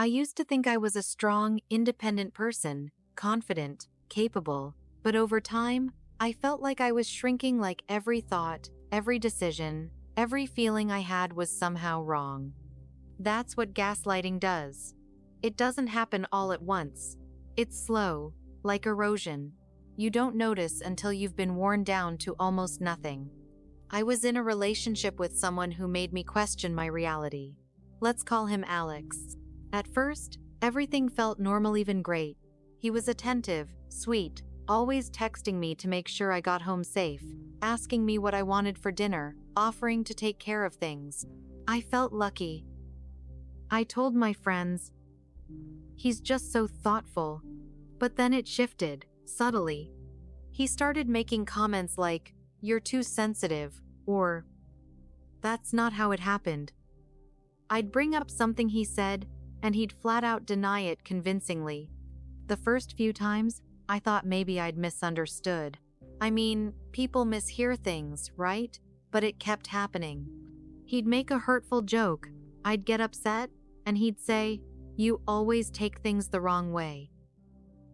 I used to think I was a strong, independent person, confident, capable, but over time, I felt like I was shrinking, like every thought, every decision, every feeling I had was somehow wrong. That's what gaslighting does. It doesn't happen all at once. It's slow, like erosion. You don't notice until you've been worn down to almost nothing. I was in a relationship with someone who made me question my reality. Let's call him Alex. At first, everything felt normal, even great. He was attentive, sweet, always texting me to make sure I got home safe, asking me what I wanted for dinner, offering to take care of things. I felt lucky. I told my friends, "He's just so thoughtful." But then it shifted, subtly. He started making comments like, "You're too sensitive," or, "That's not how it happened." I'd bring up something he said, and he'd flat out deny it convincingly. The first few times, I thought maybe I'd misunderstood. I mean, people mishear things, right? But it kept happening. He'd make a hurtful joke, I'd get upset, and he'd say, "You always take things the wrong way."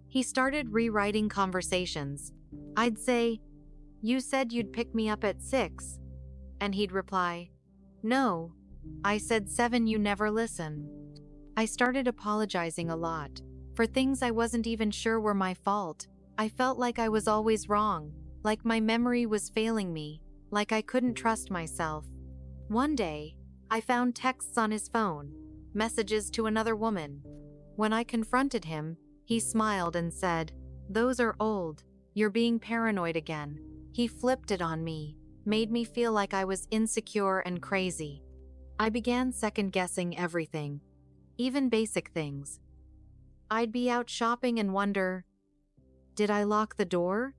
He started rewriting conversations. I'd say, "You said you'd pick me up at 6. And he'd reply, "No, I said 7, you never listen." I started apologizing a lot for things I wasn't even sure were my fault. I felt like I was always wrong, like my memory was failing me, like I couldn't trust myself. One day, I found texts on his phone, messages to another woman. When I confronted him, he smiled and said, "Those are old. You're being paranoid again." He flipped it on me, made me feel like I was insecure and crazy. I began second-guessing everything, even basic things. I'd be out shopping and wonder, did I lock the door?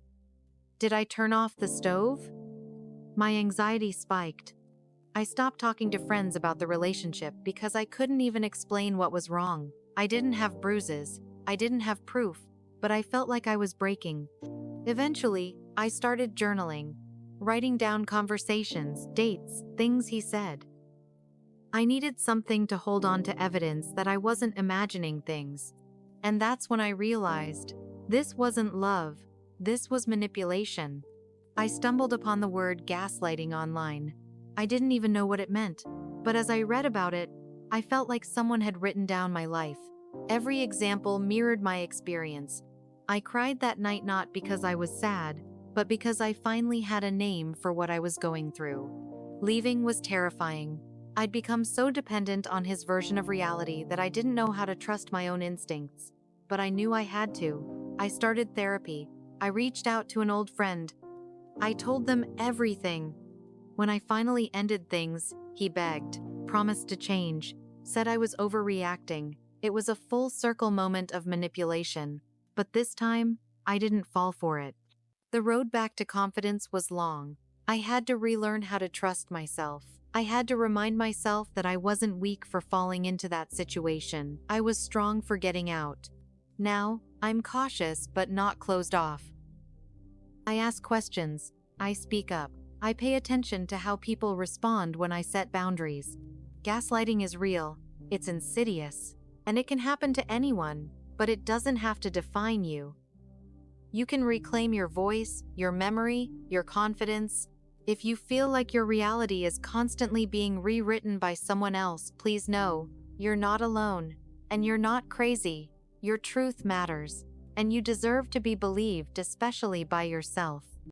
Did I turn off the stove? My anxiety spiked. I stopped talking to friends about the relationship because I couldn't even explain what was wrong. I didn't have bruises, I didn't have proof, but I felt like I was breaking. Eventually, I started journaling, writing down conversations, dates, things he said. I needed something to hold on to, evidence that I wasn't imagining things. And that's when I realized, this wasn't love, this was manipulation. I stumbled upon the word gaslighting online. I didn't even know what it meant, but as I read about it, I felt like someone had written down my life. Every example mirrored my experience. I cried that night not because I was sad, but because I finally had a name for what I was going through. Leaving was terrifying. I'd become so dependent on his version of reality that I didn't know how to trust my own instincts. But I knew I had to. I started therapy. I reached out to an old friend. I told them everything. When I finally ended things, he begged, promised to change, said I was overreacting. It was a full circle moment of manipulation. But this time, I didn't fall for it. The road back to confidence was long. I had to relearn how to trust myself. I had to remind myself that I wasn't weak for falling into that situation. I was strong for getting out. Now, I'm cautious but not closed off. I ask questions. I speak up. I pay attention to how people respond when I set boundaries. Gaslighting is real. It's insidious. And it can happen to anyone, but it doesn't have to define you. You can reclaim your voice, your memory, your confidence. If you feel like your reality is constantly being rewritten by someone else, please know, you're not alone. And you're not crazy. Your truth matters. And you deserve to be believed, especially by yourself.